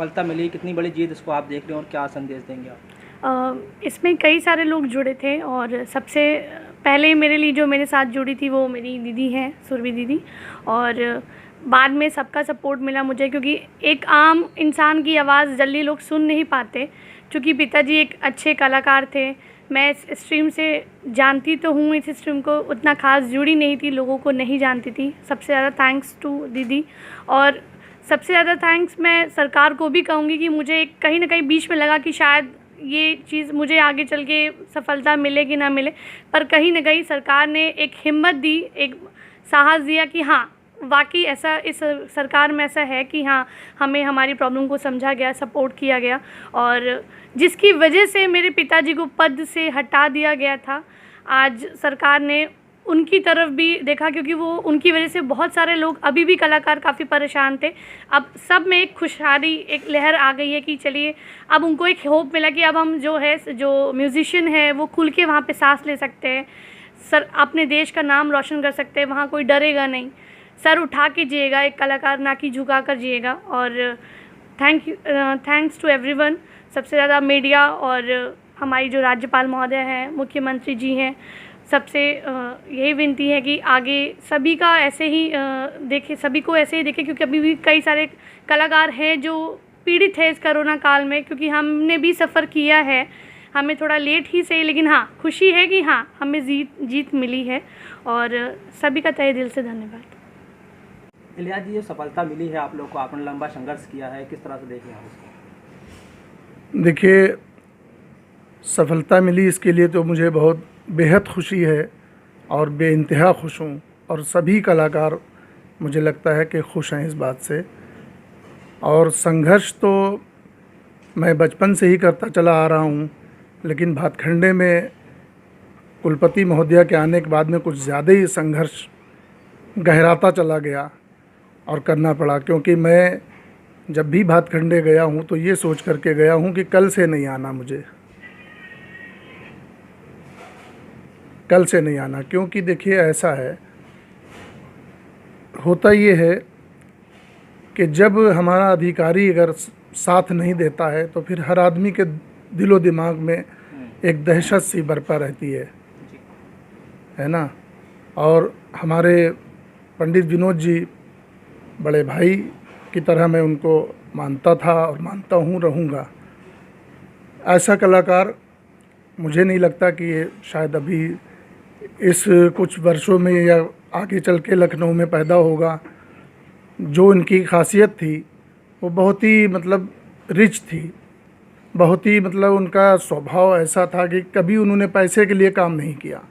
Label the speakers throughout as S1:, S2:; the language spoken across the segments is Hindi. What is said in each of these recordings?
S1: सफलता मिली, कितनी बड़ी जीत इसको आप देख रहे हो और क्या संदेश देंगे आप?
S2: इसमें कई सारे लोग जुड़े थे और सबसे पहले मेरे लिए जो मेरे साथ जुड़ी थी वो मेरी दीदी हैं, सुरभि दीदी। और बाद में सबका सपोर्ट मिला मुझे, क्योंकि एक आम इंसान की आवाज़ जल्दी लोग सुन नहीं पाते। क्योंकि पिताजी एक अच्छे कलाकार थे, मैं इस स्ट्रीम से जानती तो हूँ, इस स्ट्रीम को उतना खास जुड़ी नहीं थी, लोगों को नहीं जानती थी। सबसे ज़्यादा थैंक्स टू दीदी, और सबसे ज़्यादा थैंक्स मैं सरकार को भी कहूँगी कि मुझे कहीं ना कहीं बीच में लगा कि शायद ये चीज़ मुझे आगे चल के सफलता मिले कि ना मिले, पर कहीं ना कहीं सरकार ने एक हिम्मत दी, एक साहस दिया कि हाँ वाकई ऐसा इस सरकार में ऐसा है कि हाँ हमें हमारी प्रॉब्लम को समझा गया, सपोर्ट किया गया। और जिसकी वजह से मेरे पिताजी को पद से हटा दिया गया था, आज सरकार ने उनकी तरफ भी देखा, क्योंकि वो उनकी वजह से बहुत सारे लोग, अभी भी कलाकार काफ़ी परेशान थे। अब सब में एक खुशहाली, एक लहर आ गई है कि चलिए अब उनको एक होप मिला कि अब हम जो है, जो म्यूज़िशियन है वो खुल के वहाँ पे सांस ले सकते हैं, सर अपने देश का नाम रोशन कर सकते हैं, वहाँ कोई डरेगा नहीं, सर उठा के जिएगा, एक कलाकार ना कि झुका कर जिएगा। और थैंक्स टू एवरीवन, सबसे ज़्यादा मीडिया और हमारी जो राज्यपाल महोदय हैं, मुख्यमंत्री जी हैं, सबसे यही विनती है कि आगे सभी का ऐसे ही देखें, सभी को ऐसे ही देखें, क्योंकि अभी भी कई सारे कलाकार हैं जो पीड़ित है इस कोरोना काल में, क्योंकि हमने भी सफ़र किया है, हमें थोड़ा लेट ही सही, लेकिन हाँ खुशी है कि हाँ हमें जीत मिली है। और सभी का तहे दिल से धन्यवाद।
S1: इलियास जी, ये सफलता मिली है आप लोग को, आपने लंबा संघर्ष किया है, किस तरह से देखें आप इसको?
S3: देखिए, सफलता मिली इसके लिए तो मुझे बहुत बेहद खुशी है और बेइंतहा खुश हूँ, और सभी कलाकार मुझे लगता है कि खुश हैं इस बात से। और संघर्ष तो मैं बचपन से ही करता चला आ रहा हूँ, लेकिन भातखंडे में कुलपति महोदया के आने के बाद में कुछ ज़्यादा ही संघर्ष गहराता चला गया और करना पड़ा। क्योंकि मैं जब भी भातखंडे गया हूँ तो ये सोच करके गया हूँ कि कल से नहीं आना, मुझे कल से नहीं आना। क्योंकि देखिए ऐसा है, होता ये है कि जब हमारा अधिकारी अगर साथ नहीं देता है तो फिर हर आदमी के दिलो दिमाग में एक दहशत सी बरपा रहती है ना। और हमारे पंडित विनोद जी बड़े भाई की तरह मैं उनको मानता था और मानता हूँ, रहूँगा। ऐसा कलाकार मुझे नहीं लगता कि ये शायद अभी इस कुछ वर्षों में या आगे चल के लखनऊ में पैदा होगा। जो इनकी खासियत थी वो बहुत ही मतलब रिच थी, बहुत ही मतलब उनका स्वभाव ऐसा था कि कभी उन्होंने पैसे के लिए काम नहीं किया,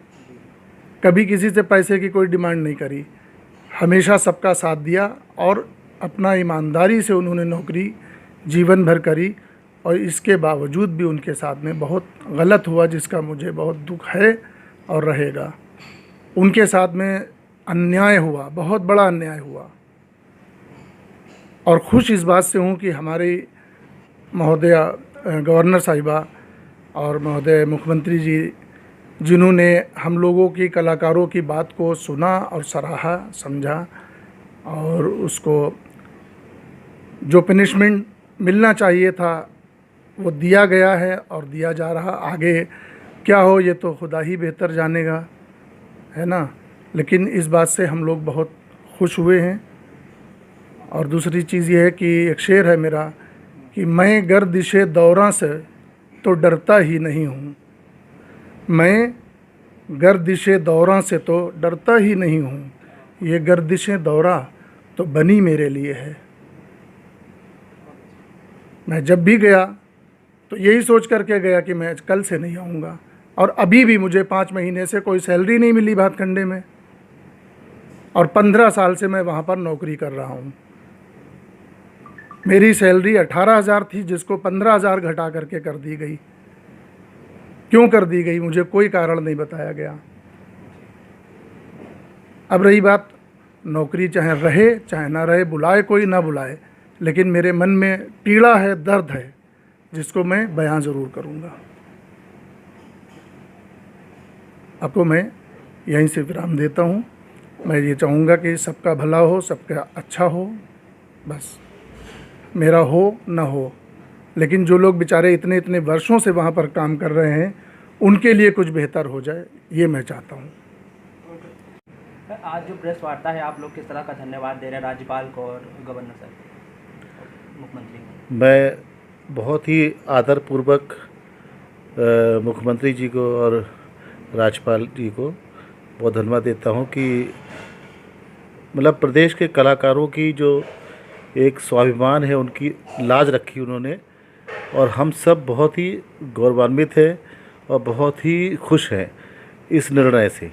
S3: कभी किसी से पैसे की कोई डिमांड नहीं करी, हमेशा सबका साथ दिया और अपना ईमानदारी से उन्होंने नौकरी जीवन भर करी। और इसके बावजूद भी उनके साथ में बहुत गलत हुआ, जिसका मुझे बहुत दुख है और रहेगा। उनके साथ में अन्याय हुआ, बहुत बड़ा अन्याय हुआ। और खुश इस बात से हूँ कि हमारी महोदया गवर्नर साहिबा और महोदय मुख्यमंत्री जी, जिन्होंने हम लोगों की कलाकारों की बात को सुना और सराहा, समझा, और उसको जो पनिशमेंट मिलना चाहिए था वो दिया गया है और दिया जा रहा। आगे क्या हो ये तो खुदा ही बेहतर जानेगा, है ना। लेकिन इस बात से हम लोग बहुत खुश हुए हैं। और दूसरी चीज़ ये है कि एक शेर है मेरा कि मैं गर्दिशे दौरा से तो डरता ही नहीं हूँ, मैं गर्दिशे दौरा से तो डरता ही नहीं हूँ, ये गर्दिशे दौरा तो बनी मेरे लिए है। मैं जब भी गया तो यही सोच करके गया कि मैं कल से नहीं आऊँगा। और अभी भी मुझे 5 महीने से कोई सैलरी नहीं मिली भातखंडे में, और 15 साल से मैं वहाँ पर नौकरी कर रहा हूँ। मेरी सैलरी 18,000 थी, जिसको 15,000 घटा करके कर दी गई। क्यों कर दी गई मुझे कोई कारण नहीं बताया गया। अब रही बात, नौकरी चाहे रहे चाहे ना रहे, बुलाए कोई ना बुलाए, लेकिन मेरे मन में पीड़ा है, दर्द है, जिसको मैं बयां ज़रूर करूँगा। आपको मैं यहीं से विराम देता हूँ। मैं ये चाहूँगा कि सबका भला हो, सबका अच्छा हो, बस। मेरा हो न हो, लेकिन जो लोग बेचारे इतने इतने वर्षों से वहाँ पर काम कर रहे हैं उनके लिए कुछ बेहतर हो जाए, ये मैं चाहता हूँ।
S1: आज जो प्रेस वार्ता है, आप लोग किस तरह का धन्यवाद दे रहे हैं राज्यपाल को और गवर्नर साहब, मुख्यमंत्री को?
S4: मैं बहुत ही आदरपूर्वक मुख्यमंत्री जी को और राज्यपाल जी को बहुत धन्यवाद देता हूँ कि मतलब प्रदेश के कलाकारों की जो एक स्वाभिमान है, उनकी लाज रखी उन्होंने, और हम सब बहुत ही गौरवान्वित हैं और बहुत ही खुश हैं इस निर्णय से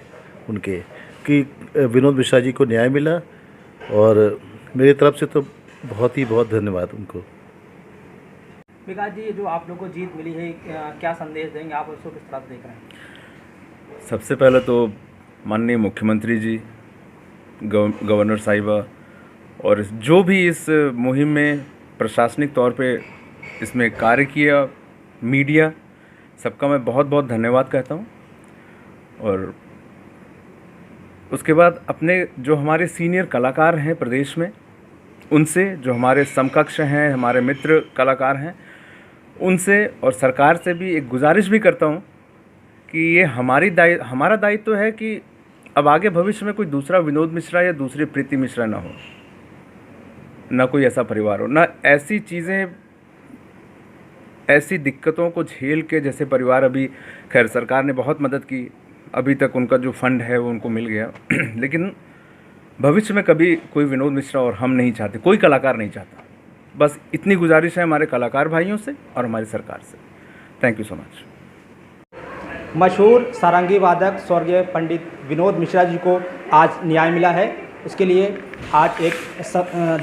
S4: उनके कि विनोद मिश्रा जी को न्याय मिला, और मेरी तरफ से तो बहुत धन्यवाद उनको।
S1: विकास जी, जो आप लोगों को जीत मिली है, क्या संदेश देंगे आप, उसको किस तरह से देख रहे हैं?
S5: सबसे पहले तो माननीय मुख्यमंत्री जी, गवर्नर साहिबा और जो भी इस मुहिम में प्रशासनिक तौर पे इसमें कार्य किया, मीडिया, सबका मैं बहुत धन्यवाद कहता हूँ। और उसके बाद अपने जो हमारे सीनियर कलाकार हैं प्रदेश में, उनसे, जो हमारे समकक्ष हैं, हमारे मित्र कलाकार हैं, उनसे और सरकार से भी एक गुजारिश भी करता हूँ कि ये हमारा दायित्व है कि अब आगे भविष्य में कोई दूसरा विनोद मिश्रा या दूसरी प्रीति मिश्रा ना हो, ना कोई ऐसा परिवार हो, ना ऐसी चीज़ें, ऐसी दिक्कतों को झेल के, जैसे परिवार अभी, खैर सरकार ने बहुत मदद की, अभी तक उनका जो फंड है वो उनको मिल गया लेकिन भविष्य में कभी कोई विनोद मिश्रा और हम नहीं चाहते, कोई कलाकार नहीं चाहता। बस इतनी गुजारिश है हमारे कलाकार भाइयों से और हमारी सरकार से। Thank you so much.
S1: मशहूर सारंगी वादक स्वर्गीय पंडित विनोद मिश्रा जी को आज न्याय मिला है, उसके लिए आज एक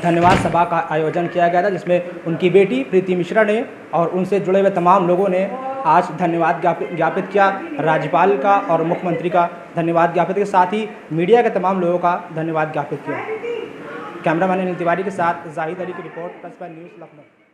S1: धन्यवाद सभा का आयोजन किया गया था, जिसमें उनकी बेटी प्रीति मिश्रा ने और उनसे जुड़े हुए तमाम लोगों ने आज धन्यवाद ज्ञापित किया। राज्यपाल का और मुख्यमंत्री का धन्यवाद ज्ञापित के साथ ही मीडिया के तमाम लोगों का धन्यवाद ज्ञापित किया। कैमरामैन अनिल तिवारी के साथ जाहिद अली की रिपोर्ट, प्रेस न्यूज़, लखनऊ।